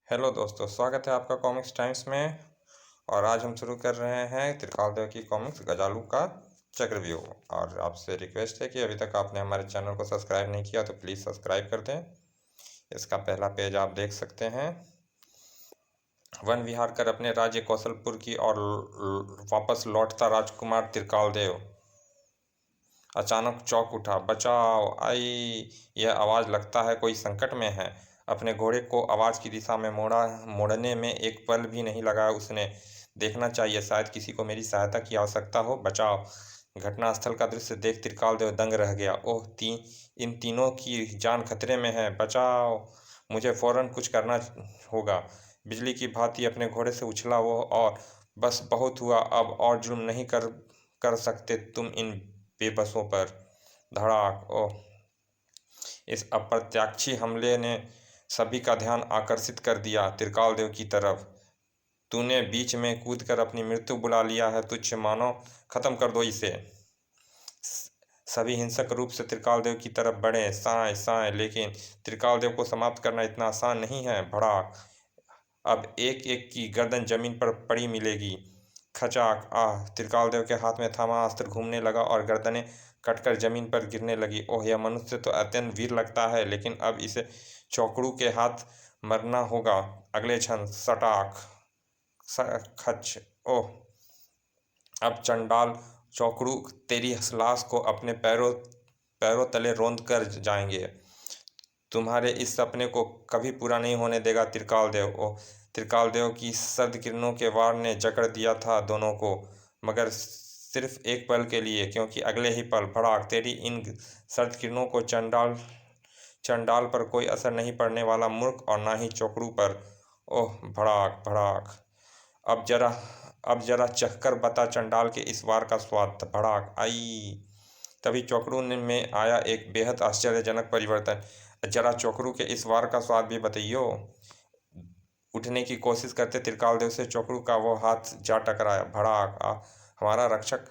Hello दोस्तों, स्वागत है आपका कॉमिक्स टाइम्स में। और आज हम शुरू कर रहे हैं त्रिकालदेव की कॉमिक्स गजालू का चक्रव्यूह। और आपसे रिक्वेस्ट है कि अभी तक आपने हमारे चैनल को सब्सक्राइब नहीं किया तो प्लीज़ सब्सक्राइब कर दें। इसका पहला पेज आप देख सकते हैं। वन विहार कर अपने राज्य कौशलपुर की और वापस लौटता राजकुमार त्रिकालदेव अचानक चौंक उठा। बचाओ आई! यह आवाज़ लगता है कोई संकट में है। अपने घोड़े को आवाज़ की दिशा में मोड़ने में एक पल भी नहीं लगा उसने। देखना चाहिए, शायद किसी को मेरी सहायता की आवश्यकता हो। बचाओ! घटनास्थल का दृश्य देख त्रिकालदेव दंग रह गया। ओह, इन तीनों की जान खतरे में है। बचाओ! मुझे फौरन कुछ करना होगा। बिजली की भांति अपने घोड़े से उछला वो। और बस बहुत हुआ, अब और जुल्म नहीं कर सकते तुम इन बेबसों पर। धड़ाक! ओह! इस अप्रत्याशित हमले ने सभी का ध्यान आकर्षित कर दिया त्रिकालदेव की तरफ। तूने बीच में कूदकर अपनी मृत्यु बुला लिया है तुच्छ मानव, खत्म कर दो इसे। सभी हिंसक रूप से त्रिकालदेव की तरफ बढ़े। साए साए, लेकिन त्रिकालदेव को समाप्त करना इतना आसान नहीं है। भड़ाक! अब एक एक की गर्दन जमीन पर पड़ी मिलेगी। खचाक! आह! त्रिकालदेव के हाथ में थामा अस्त्र घूमने लगा और गर्दनें कटकर जमीन पर गिरने लगी। ओह, यह मनुष्य तो अत्यंत वीर लगता है, लेकिन अब इसे चौकड़ू के हाथ मरना होगा। अगले क्षण सटाक! खच! ओह! अब चंडाल चौकड़ू तेरी लाश को अपने पैरों पैरों तले रौंद कर जाएंगे। तुम्हारे इस सपने को कभी पूरा नहीं होने देगा त्रिकालदेव। ओह! त्रिकालदेव की सर्द किरणों के वार ने जकड़ दिया था दोनों को, मगर सिर्फ एक पल के लिए, क्योंकि अगले ही पल भड़ाक! तेरी इन सर्द किरणों को चंडाल पर कोई असर नहीं पड़ने वाला मूर्ख, और ना ही चौकड़ू पर। ओह! भड़ाक भड़ाक! अब जरा चखकर बता चंडाल के इस वार का स्वाद। भड़ाक! आई! तभी चौकड़ू में आया एक बेहद आश्चर्यजनक परिवर्तन। जरा चौकड़ू के इस वार का स्वाद भी बताइयो। उठने की कोशिश करते त्रिकालदेव से चौकड़ू का वो हाथ जा टकराया। भड़ाक! हमारा रक्षक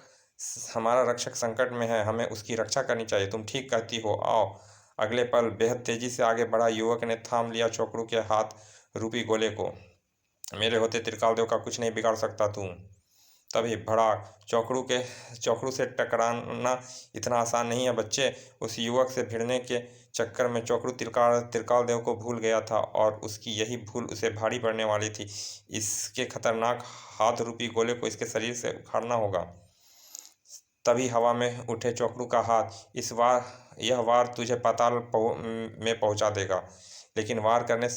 हमारा रक्षक संकट में है, हमें उसकी रक्षा करनी चाहिए। तुम ठीक कहती हो, आओ। अगले पल बेहद तेजी से आगे बढ़ा युवक ने थाम लिया चौकड़ू के हाथ रूपी गोले को। मेरे होते त्रिकालदेव का कुछ नहीं बिगाड़ सकता तू। तभी भड़ाक! चौकड़ू से टकराना इतना आसान नहीं है बच्चे। उस युवक से भिड़ने के चक्कर में चौकड़ू त्रिकालदेव को भूल गया था, और उसकी यही भूल उसे भारी पड़ने वाली थी। इसके खतरनाक हाथ रूपी गोले को इसके शरीर से उखाड़ना होगा। तभी हवा में उठे चौकड़ू का हाथ। यह वार तुझे पाताल में पहुंचा देगा। लेकिन वार करने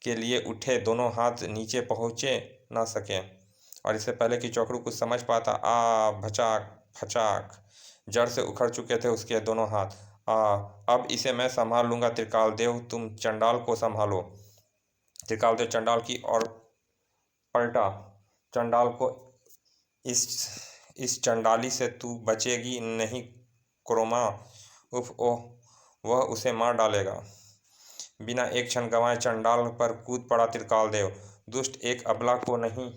के लिए उठे दोनों हाथ नीचे पहुंचे ना सके, और इससे पहले कि चौकड़ू कुछ समझ पाता, भचाक भचाक! जड़ से उखड़ चुके थे उसके दोनों हाथ। अब इसे मैं संभाल लूंगा त्रिकालदेव, तुम चंडाल को संभालो। त्रिकालदेव चंडाल की ओर पलटा। चंडाल को इस इस चंडाली से तू बचेगी नहीं क्रोमा। उफ! ओह! वह उसे मार डालेगा। बिना एक क्षण गंवाए चंडाल पर कूद पड़ा त्रिकालदेव। दुष्ट, एक अबला को नहीं,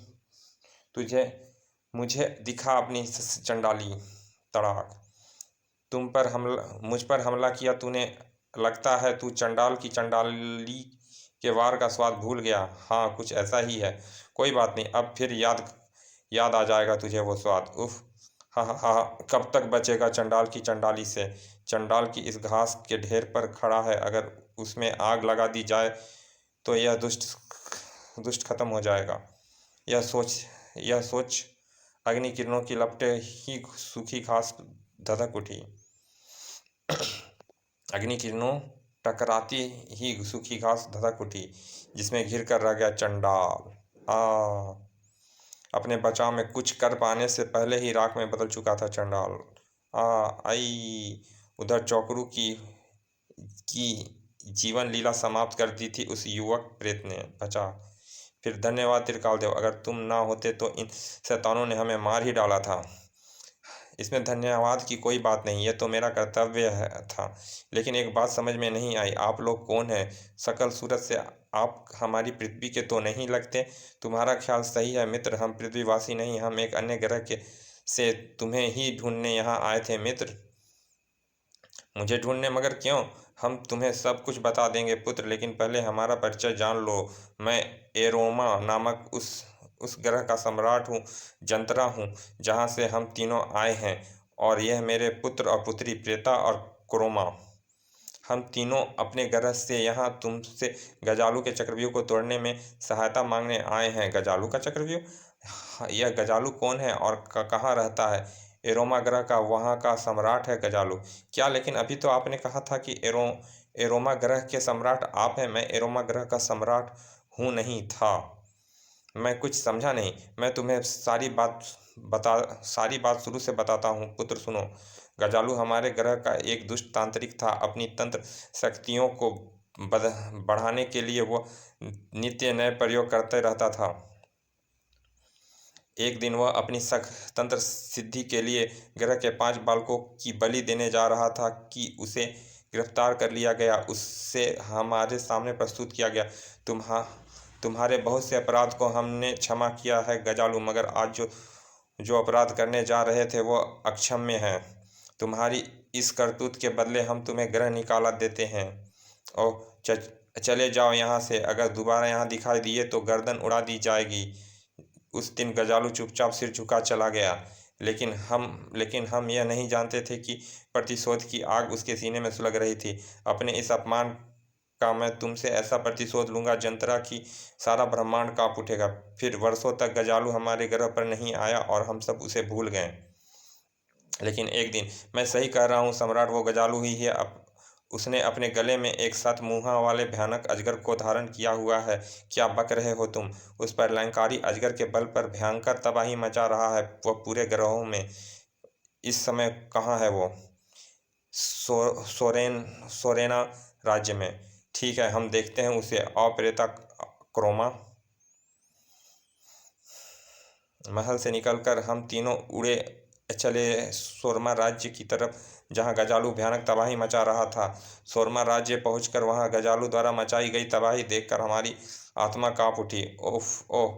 तुझे मुझे दिखा अपनी चंडाली। तड़ाक! मुझ पर हमला किया तूने। लगता है तू चंडाल की चंडाली के वार का स्वाद भूल गया। हाँ, कुछ ऐसा ही है। कोई बात नहीं, अब फिर याद आ जाएगा तुझे वो स्वाद। उफ! हाँ हाँ हाँ, कब तक बचेगा चंडाल की चंडाली से। चंडाल की इस घास के ढेर पर खड़ा है, अगर उसमें आग लगा दी जाए तो यह दुष्ट खत्म हो जाएगा। यह सोच अग्नि किरणों की लपटें ही सूखी घास धधक उठी। अग्नि किरणों टकराती ही सूखी घास धधक उठी, जिसमें घिर कर रह गया चंडाल। अपने बचाव में कुछ कर पाने से पहले ही राख में बदल चुका था चंडाल। आई! उधर चौकड़ू की जीवन लीला समाप्त कर दी थी उस युवक प्रेत ने। बचा! फिर धन्यवाद त्रिकालदेव, अगर तुम ना होते तो इन शैतानों ने हमें मार ही डाला था। इसमें धन्यवाद की कोई बात नहीं, यह तो मेरा कर्तव्य था। लेकिन एक बात समझ में नहीं आई, आप लोग कौन हैं? शकल सूरत से आप हमारी पृथ्वी के तो नहीं लगते। तुम्हारा ख्याल सही है मित्र, हम पृथ्वीवासी नहीं, हम एक अन्य ग्रह से तुम्हें ही ढूंढने यहाँ आए थे मित्र। मुझे ढूंढने, मगर क्यों? हम तुम्हें सब कुछ बता देंगे पुत्र, लेकिन पहले हमारा परिचय जान लो। मैं एरोमा नामक उस ग्रह का सम्राट हूँ, जंतरा हूँ, जहाँ से हम तीनों आए हैं। और यह मेरे पुत्र और पुत्री प्रेता और क्रोमा। हम तीनों अपने ग्रह से यहाँ तुमसे गजालू के चक्रव्यूह को तोड़ने में सहायता मांगने आए हैं। गजालू का चक्रव्यूह? हाँ, यह गजालू कौन है और कहाँ रहता है? एरोमा ग्रह का वहाँ का सम्राट है गजालू। क्या? लेकिन अभी तो आपने कहा था कि एरोमा ग्रह के सम्राट आप हैं। मैं एरोमा ग्रह का सम्राट हूँ नहीं था। मैं कुछ समझा नहीं। मैं तुम्हें सारी बात शुरू से बताता हूँ पुत्र, सुनो। गजालू हमारे ग्रह का एक दुष्ट तांत्रिक था। अपनी तंत्र शक्तियों को बढ़ाने के लिए वो नित्य नए प्रयोग करते रहता था। एक दिन वह अपनी तंत्र सिद्धि के लिए ग्रह के 5 बालकों की बलि देने जा रहा था कि उसे गिरफ्तार कर लिया गया। उससे हमारे सामने प्रस्तुत किया गया। तुम्हारे बहुत से अपराध को हमने क्षमा किया है गजालू, मगर आज जो जो अपराध करने जा रहे थे वो अक्षम्य है। तुम्हारी इस करतूत के बदले हम तुम्हें ग्रह निकाला देते हैं। और चले जाओ यहाँ से। अगर दोबारा यहाँ दिखाई दिए तो गर्दन उड़ा दी जाएगी। उस दिन गजालू चुपचाप सिर झुका चला गया। लेकिन हम यह नहीं जानते थे कि प्रतिशोध की आग उसके सीने में सुलग रही थी। अपने इस अपमान का मैं तुमसे ऐसा प्रतिशोध लूंगा जंतरा की सारा ब्रह्मांड कांप उठेगा। फिर वर्षों तक गजालू हमारे ग्रह पर नहीं आया और हम सब उसे भूल गए। लेकिन एक दिन, मैं सही कह रहा हूँ सम्राट, वो गजालू ही है। उसने अपने गले में एक 7 मुँहा वाले भयानक अजगर को धारण किया हुआ है। क्या बक रहे हो तुम? उस पर लंकारी अजगर के बल पर भयंकर तबाही मचा रहा है वह पूरे ग्रहों में। इस समय कहाँ है वो? सोरेना राज्य में। ठीक है, हम देखते हैं उसे। आओ प्रेता क्रोमा। महल से निकलकर हम तीनों उड़े चले सोरमा राज्य की तरफ, जहां गजालू भयानक तबाही मचा रहा था। सोरमा राज्य पहुंचकर वहां गजालू द्वारा मचाई गई तबाही देखकर हमारी आत्मा कांप उठी। ओफ ओह!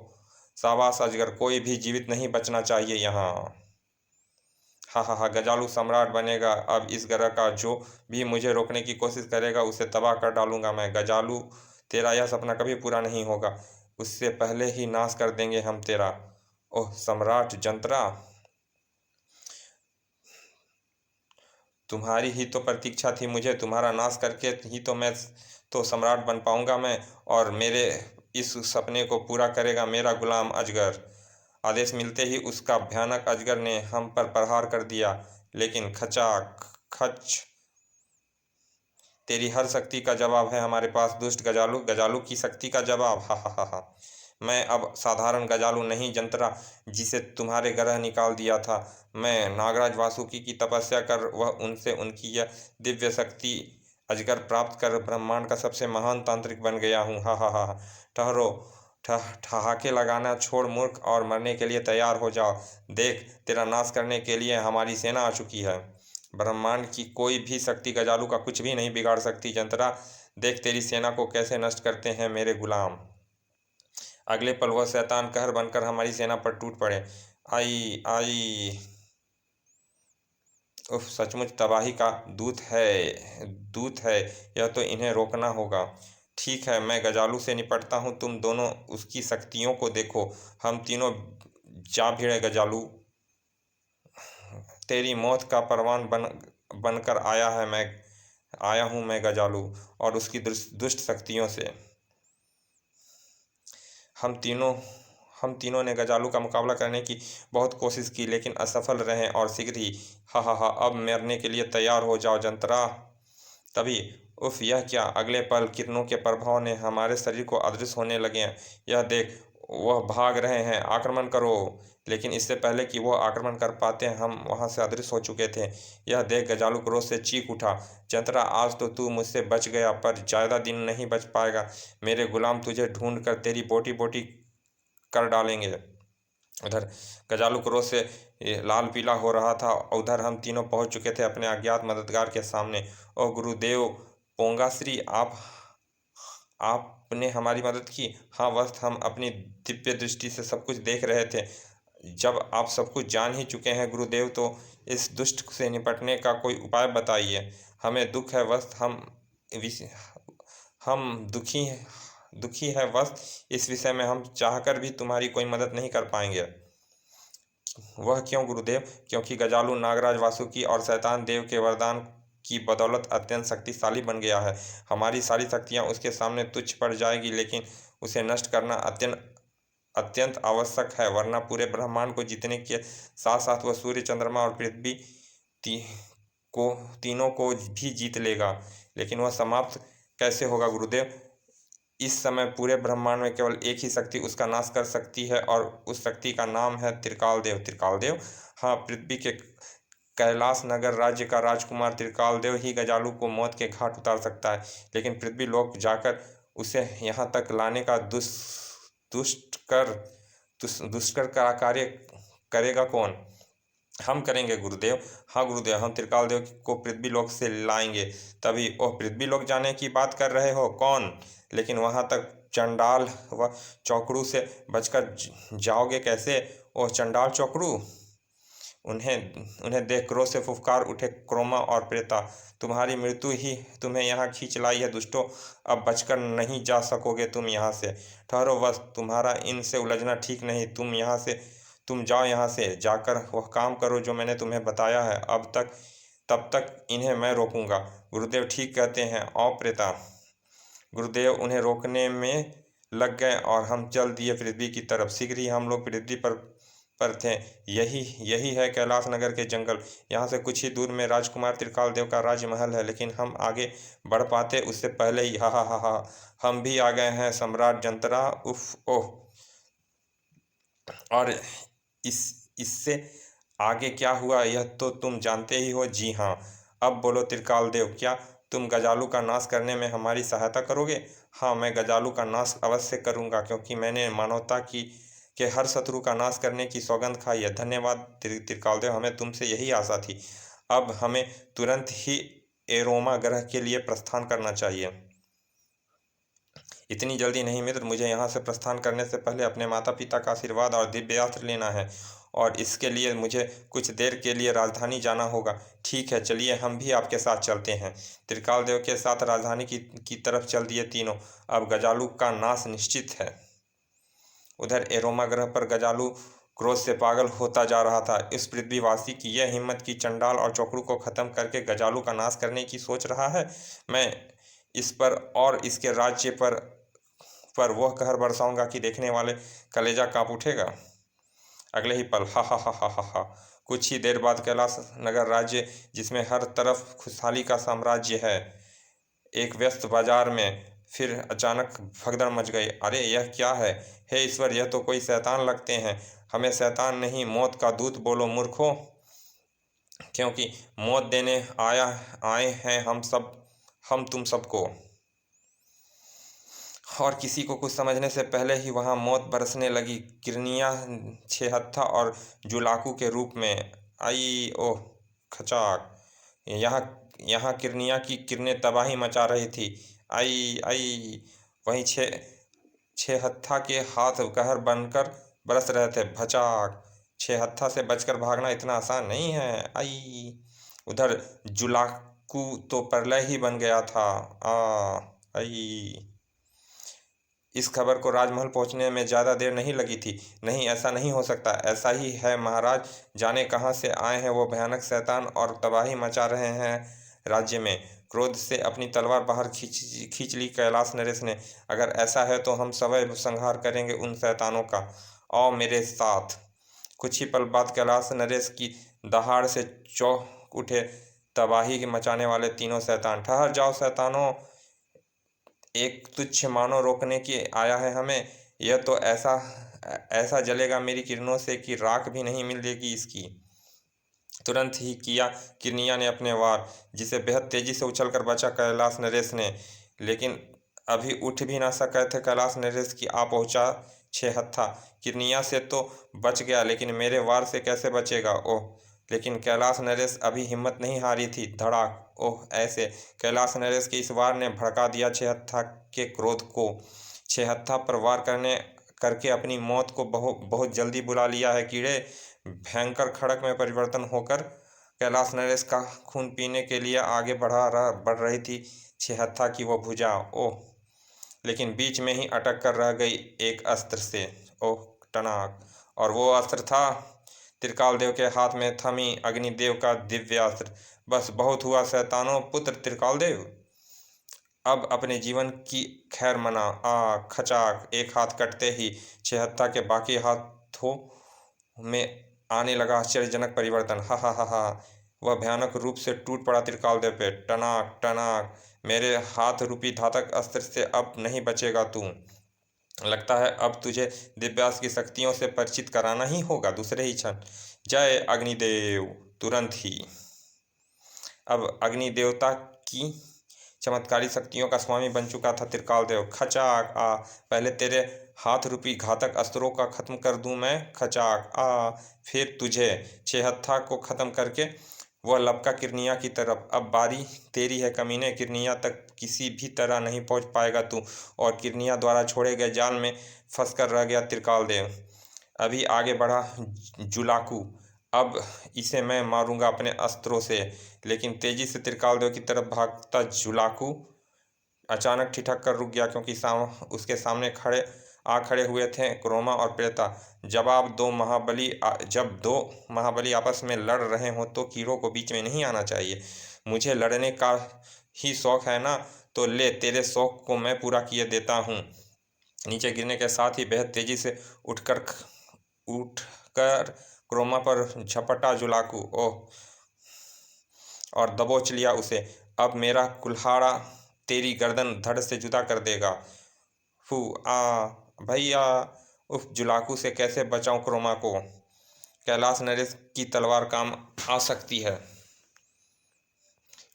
शाबाश अजगर, कोई भी जीवित नहीं बचना चाहिए यहाँ। हाँ हाँ हाँ, गजालू सम्राट बनेगा अब इस ग्रह का। जो भी मुझे रोकने की कोशिश करेगा उसे तबाह कर डालूंगा मैं। गजालू, तेरा यह सपना कभी पूरा नहीं होगा। उससे पहले ही नाश कर देंगे हम तेरा। ओह सम्राट जंतरा, तुम्हारी ही तो प्रतीक्षा थी मुझे। तुम्हारा नाश करके ही तो मैं तो सम्राट बन पाऊंगा मैं। और मेरे इस सपने को पूरा करेगा मेरा गुलाम अजगर। आदेश मिलते ही उसका भयानक अजगर ने हम पर प्रहार कर दिया। लेकिन खचा खच, तेरी हर शक्ति का जवाब है हमारे पास दुष्ट गजालू। गजालू की शक्ति का जवाब? हा हा हा हा। मैं अब साधारण गजालू नहीं जंतरा, जिसे तुम्हारे ग्रह निकाल दिया था। मैं नागराज वासुकी की तपस्या कर वह उनसे उनकी यह दिव्य शक्ति अजगर प्राप्त कर ब्रह्मांड का सबसे महान तांत्रिक बन गया हूँ। हा हा हा। ठहरो, ठहाके लगाना छोड़ मूर्ख, और मरने के लिए तैयार हो जाओ। देख, तेरा नाश करने के लिए हमारी सेना आ चुकी है। ब्रह्मांड की कोई भी शक्ति गजालू का कुछ भी नहीं बिगाड़ सकती जंतरा। देख तेरी सेना को कैसे नष्ट करते हैं मेरे गुलाम। अगले पल वह शैतान कहर बनकर हमारी सेना पर टूट पड़े। आई आई! उफ, सचमुच तबाही का दूत है यह तो इन्हें रोकना होगा। ठीक है, मैं गजालू से निपटता हूँ, तुम दोनों उसकी शक्तियों को देखो। हम तीनों जा भिड़े गजालू। तेरी मौत का परवान बनकर आया हूँ मैं गजालू, और उसकी दुष्ट शक्तियों से। हम तीनों हम तीनों ने गजालू का मुकाबला करने की बहुत कोशिश की, लेकिन असफल रहे, और शीघ्र ही। हा हा हा, अब मरने के लिए तैयार हो जाओ जंतरा। तभी, उफ, यह क्या! अगले पल किरणों के प्रभाव ने हमारे शरीर को अदृश्य होने लगे। यह देख, वह भाग रहे हैं, आक्रमण करो। लेकिन इससे पहले कि वह आक्रमण कर पाते हम वहां से अदृश्य हो चुके थे। यह देख गजालू क्रोध से चीख उठा। जंतरा, आज तो तू मुझसे बच गया, पर ज्यादा दिन नहीं बच पाएगा। मेरे गुलाम तुझे ढूंढ कर तेरी बोटी बोटी कर डालेंगे। उधर गजालू क्रोध से लाल पीला हो रहा था। उधर हम तीनों पहुंच चुके थे अपने अज्ञात मददगार के सामने। ओह गुरुदेव पोंगाश्री, आपने हमारी मदद की। हाँ, बस हम अपनी दिव्य दृष्टि से सब कुछ देख रहे थे। जब आप सब कुछ जान ही चुके हैं गुरुदेव, तो इस दुष्ट से निपटने का कोई उपाय बताइए। हमें दुख है वस्त हम दुखी है वस्त इस विषय में हम चाहकर भी तुम्हारी कोई मदद नहीं कर पाएंगे। वह क्यों गुरुदेव? क्योंकि गजालू नागराज वासुकी और शैतान देव के वरदान की बदौलत अत्यंत शक्तिशाली बन गया है। हमारी सारी शक्तियां उसके सामने तुच्छ पड़ जाएगी, लेकिन उसे नष्ट करना अत्यंत अत्यंत आवश्यक है, वरना पूरे ब्रह्मांड को जीतने के साथ साथ वह सूर्य, चंद्रमा और पृथ्वी ती, को तीनों को भी जीत लेगा। लेकिन वह समाप्त कैसे होगा गुरुदेव? इस समय पूरे ब्रह्मांड में केवल एक ही शक्ति उसका नाश कर सकती है, और उस शक्ति का नाम है त्रिकाल देव। त्रिकाल देव? हाँ, पृथ्वी के कैलाश नगर राज्य का राजकुमार त्रिकाल देव ही गजालू को मौत के घाट उतार सकता है। लेकिन पृथ्वी लोक जाकर उसे यहाँ तक लाने का दुष्कर का कार्य करेगा कौन? हम करेंगे गुरुदेव। हाँ गुरुदेव, हम त्रिकाल देव को पृथ्वी लोक से लाएंगे। तभी ओह, पृथ्वी लोक जाने की बात कर रहे हो? कौन? लेकिन वहां तक चंडाल व चौकड़ू से बचकर जाओगे कैसे? ओह चंडाल चौकड़ू, उन्हें उन्हें देख क्रोध से फुफकार उठे क्रोमा और प्रेता। तुम्हारी मृत्यु ही तुम्हें यहाँ खींच लाई है दुष्टों, अब बचकर नहीं जा सकोगे तुम यहाँ से। ठहरो बस, तुम्हारा इनसे उलझना ठीक नहीं। तुम जाओ यहाँ से, जाकर वह काम करो जो मैंने तुम्हें बताया है। तब तक इन्हें मैं रोकूंगा। गुरुदेव ठीक कहते हैं, आओ प्रेता। गुरुदेव उन्हें रोकने में लग गए और हम चल दिए पृथ्वी की तरफ। शीघ्र ही हम लोग पृथ्वी पर थे। यही है कैलाश नगर के जंगल। यहाँ से कुछ ही दूर में राजकुमार त्रिकाल देव का राजमहल है, लेकिन हम आगे बढ़ पाते उससे पहले ही हा हा हा हा, हम भी आ गए हैं सम्राट जंतरा। उफ ओह, और इससे आगे क्या हुआ यह तो तुम जानते ही हो। जी हाँ, अब बोलो त्रिकाल देव, क्या तुम गजालू का नाश करने में हमारी सहायता करोगे? हाँ, मैं गजालू का नाश अवश्य करूँगा, क्योंकि मैंने मानवता के हर शत्रु का नाश करने की सौगंध खाई है। धन्यवाद त्रिकाल देव, हमें तुमसे यही आशा थी। अब हमें तुरंत ही एरोमा ग्रह के लिए प्रस्थान करना चाहिए। इतनी जल्दी नहीं मित्र, मुझे यहाँ से प्रस्थान करने से पहले अपने माता पिता का आशीर्वाद और दिव्यास्त्र लेना है, और इसके लिए मुझे कुछ देर के लिए राजधानी जाना होगा। ठीक है, चलिए हम भी आपके साथ चलते हैं। त्रिकाल देव के साथ राजधानी की तरफ चल दिए तीनों। अब गजालू का नाश निश्चित है। उधर एरोमा ग्रह पर गजालू क्रोध से पागल होता जा रहा था। इस पृथ्वीवासी की यह हिम्मत कि चंडाल और चौकड़ू को खत्म करके गजालू का नाश करने की सोच रहा है। मैं इस पर और इसके राज्य पर वह कहर बरसाऊंगा कि देखने वाले कलेजा कांप उठेगा। अगले ही पल हा हा हा हा हा हा, कुछ ही देर बाद कैलाश नगर राज्य, जिसमें हर तरफ खुशहाली का साम्राज्य है, एक व्यस्त बाजार में फिर अचानक भगदड़ मच गई। अरे यह क्या है? हे ईश्वर, यह तो कोई शैतान लगते हैं। हमें शैतान नहीं, मौत का दूत बोलो मूर्खों, क्योंकि मौत देने आए हैं हम तुम सबको। और किसी को कुछ समझने से पहले ही वहां मौत बरसने लगी। किरनियाँ छेहत्था और जुलाकू के रूप में आई। ओह खचाक, यहाँ यहाँ किरनियाँ की किरणें तबाही मचा रही थी। आई आई, वहीं छेहत्था के हाथ कहर बनकर बरस रहे थे। भचाक, छेहत्था से बचकर भागना इतना आसान नहीं है। आई, उधर जुलाकू तो प्रलय ही बन गया था। आई, इस खबर को राजमहल पहुंचने में ज़्यादा देर नहीं लगी थी। नहीं, ऐसा नहीं हो सकता। ऐसा ही है महाराज, जाने कहाँ से आए हैं वो भयानक शैतान और तबाही मचा रहे हैं राज्य में। क्रोध से अपनी तलवार बाहर खींच ली कैलाश नरेश ने। अगर ऐसा है तो हम सवै संहार करेंगे उन शैतानों का। आओ मेरे साथ। कुछ ही पल बाद कैलाश नरेश की दहाड़ से चौंक उठे तबाही के मचाने वाले तीनों शैतान। ठहर जाओ शैतानों, एक तुच्छ मानव रोकने की आया है हमें। यह तो ऐसा जलेगा मेरी किरणों से कि राख भी नहीं मिलेगी इसकी। तुरंत ही किया किरनिया ने अपने वार, जिसे बेहद तेजी से उछलकर बचा कैलाश नरेश ने। लेकिन अभी उठ भी ना सके थे कैलाश नरेश की आ पहुंचा छेहत्था। किरनिया से तो बच गया, लेकिन मेरे वार से कैसे बचेगा? ओह, लेकिन कैलाश नरेश अभी हिम्मत नहीं हारी थी। धड़ाक, ओह ऐसे कैलाश नरेश के इस वार ने भड़का दिया छेहत्था के क्रोध को। छेहत्था पर वार करके अपनी मौत को बहुत जल्दी बुला लिया है कीड़े। भयंकर खड़क में परिवर्तन होकर कैलाश नरेश का खून पीने के लिए आगे बढ़ रही थी छिहत्था की वो भुजा। ओह! लेकिन बीच में ही अटक कर रह गई एक अस्त्र से। ओह टनाक! और वो अस्त्र था त्रिकाल देव के हाथ में थमी अग्निदेव का दिव्य अस्त्र। बस बहुत हुआ शैतानों पुत्र त्रिकाल देव, अब अपने जीवन की खैर मना। खचाक! एक हाथ कटते ही छिहत्ता के बाकी हाथों में आने लगा आश्चर्यजनक परिवर्तन। हा हा हा हा! वह भयानक रूप से टूट पड़ा त्रिकाल देव पे। टनाक टनाक! मेरे हाथ रूपी घातक अस्त्र से अब नहीं बचेगा तू। लगता है अब तुझे दिव्यास की शक्तियों से परिचित कराना ही होगा दूसरे ही क्षण। जय अग्निदेव! तुरंत ही अब अग्नि देवता की चमत्कारी शक्तियों का स्वामी बन चुका था त्रिकाल देव। खचाक! पहले तेरे हाथ रूपी घातक अस्त्रों का खत्म कर दूं मैं। खचाक! फिर तुझे छिहत्था को खत्म करके वह लपका किरनिया की तरफ। अब बारी तेरी है कमीने, किरनिया तक किसी भी तरह नहीं पहुंच पाएगा तू। और किरनिया द्वारा छोड़े गए जाल में फंस कर रह गया त्रिकाल देव। अभी आगे बढ़ा जुलाकू, अब इसे मैं मारूंगा अपने अस्त्रों से। लेकिन तेजी से त्रिकाल देव की तरफ भागता जुलाकू अचानक ठिठक कर रुक गया, क्योंकि उसके सामने खड़े हुए थे क्रोमा और प्रेता। जब दो महाबली आपस में लड़ रहे हों तो कीड़ों को बीच में नहीं आना चाहिए। मुझे लड़ने का ही शौक है ना, तो ले तेरे शौक को मैं पूरा किए देता हूँ। नीचे गिरने के साथ ही बेहद तेजी से उठकर क्रोमा पर झपटा जुलाकू। ओह! और दबोच लिया उसे। अब मेरा कुल्हाड़ा तेरी गर्दन धड़ से जुदा कर देगा। फू! भैया! उफ! जुलाकू से कैसे बचाऊं क्रोमा को? कैलाश नरेश की तलवार काम आ सकती है।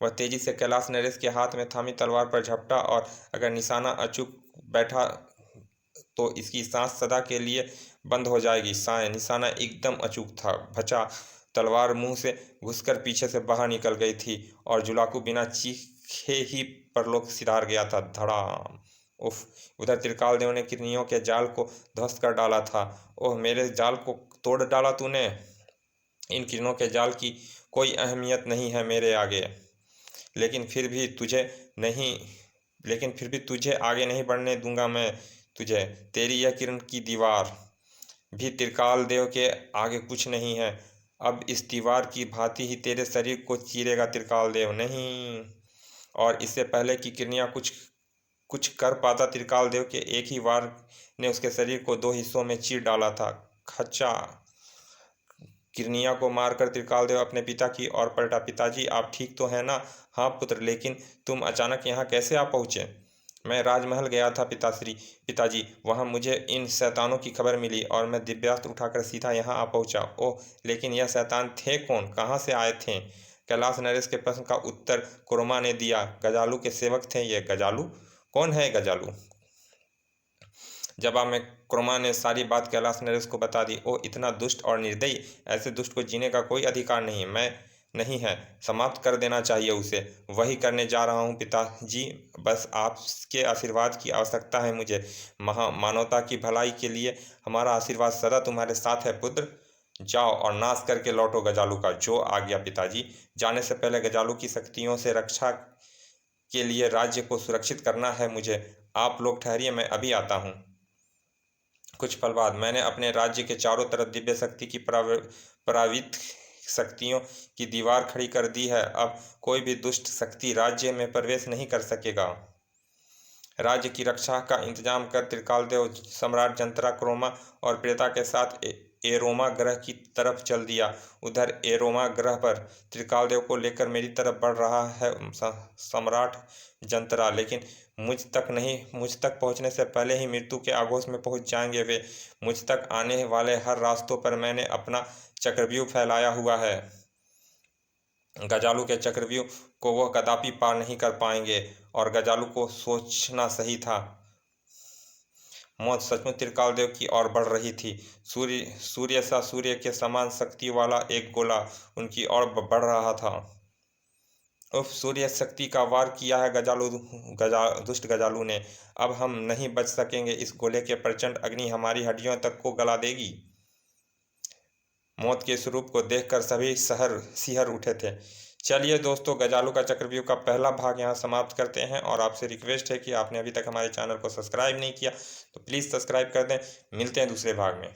वह तेजी से कैलाश नरेश के हाथ में थामी तलवार पर झपटा, और अगर निशाना अचूक बैठा तो इसकी सांस सदा के लिए बंद हो जाएगी। साए निशाना एकदम अचूक था। भचा! तलवार मुंह से घुसकर पीछे से बाहर निकल गई थी और जुलाकू बिना चीखे ही परलोक सिधार गया था। धड़ाम! उफ! उधर त्रिकाल देव ने किरनियों के जाल को ध्वस्त कर डाला था। ओह! मेरे जाल को तोड़ डाला तूने। इन किरणों के जाल की कोई अहमियत नहीं है मेरे आगे। लेकिन फिर भी तुझे आगे नहीं बढ़ने दूंगा मैं तुझे। तेरी यह किरण की दीवार भी त्रिकाल देव के आगे कुछ नहीं है। अब इस दीवार की भांति ही तेरे शरीर को चीरेगा त्रिकाल देव। नहीं! और इससे पहले कि किरनिया कुछ कर पाता, त्रिकाल देव के एक ही वार ने उसके शरीर को दो हिस्सों में चीर डाला था। खच्चा! किरनिया को मारकर त्रिकाल देव अपने पिता की ओर पलटा। पिताजी, आप ठीक तो हैं ना? हाँ पुत्र, लेकिन तुम अचानक यहाँ कैसे आ पहुँचे? मैं राजमहल गया था पिताजी, वहाँ मुझे इन शैतानों की खबर मिली और मैं दिव्यास्त्र उठाकर सीधा यहाँ आ पहुँचा। ओह! लेकिन यह शैतान थे कौन? कहाँ से आए थे? कैलाश नरेश के प्रश्न का उत्तर क्रोमा ने दिया। गजालू के सेवक थे ये। गजालू? कौन है गजालू? जवाब में क्रोमा ने सारी बात कैलाश नरेश को बता दी। ओ इतना दुष्ट और निर्दयी! ऐसे दुष्ट को जीने का कोई अधिकार नहीं है। समाप्त कर देना चाहिए उसे। वही करने जा रहा हूँ पिताजी। बस आपके आशीर्वाद की आवश्यकता है मुझे। मानवता की भलाई के लिए हमारा आशीर्वाद सदा तुम्हारे साथ है पुत्र। जाओ और नाश करके लौटो गजालू का। जो आज्ञा पिताजी। जाने से पहले गजालू की शक्तियों से रक्षा के लिए राज्य को सुरक्षित करना है मुझे। आप लोग ठहरिए, मैं अभी आता हूँ। कुछ पल बाद मैंने अपने राज्य के चारों तरफ दिव्य शक्ति की परावित शक्तियों की दीवार खड़ी कर दी है। अब कोई भी दुष्ट शक्ति राज्य में प्रवेश नहीं कर सकेगा। राज्य की रक्षा का इंतजाम कर त्रिकाल देव सम्राट जंतरा, क्रोमा और प्रेता के साथ एरोमा ग्रह की तरफ चल दिया। उधर एरोमा ग्रह पर त्रिकाल देव को लेकर मेरी तरफ बढ़ रहा है सम्राट जंतरा, लेकिन मुझ तक पहुंचने से पहले ही मृत्यु के आगोश में पहुंच जाएंगे वे। मुझ तक आने वाले हर रास्तों पर मैंने अपना चक्रव्यूह फैलाया हुआ है। गजालू के चक्रव्यूह को वह कदापि पार नहीं कर पाएंगे। और गजालू को सोचना सही था। मौत सचमुच त्रिकाल देव की ओर बढ़ रही थी। सूर्य के समान शक्ति वाला एक गोला उनकी ओर बढ़ रहा था। उफ! सूर्य शक्ति का वार किया है दुष्ट गजालू ने। अब हम नहीं बच सकेंगे। इस गोले के प्रचंड अग्नि हमारी हड्डियों तक को गला देगी। मौत के स्वरूप को देखकर सभी सिहर उठे थे। चलिए दोस्तों, गजालू का चक्रव्यूह का पहला भाग यहाँ समाप्त करते हैं और आपसे रिक्वेस्ट है कि आपने अभी तक हमारे चैनल को सब्सक्राइब नहीं किया तो प्लीज़ सब्सक्राइब कर दें। मिलते हैं दूसरे भाग में।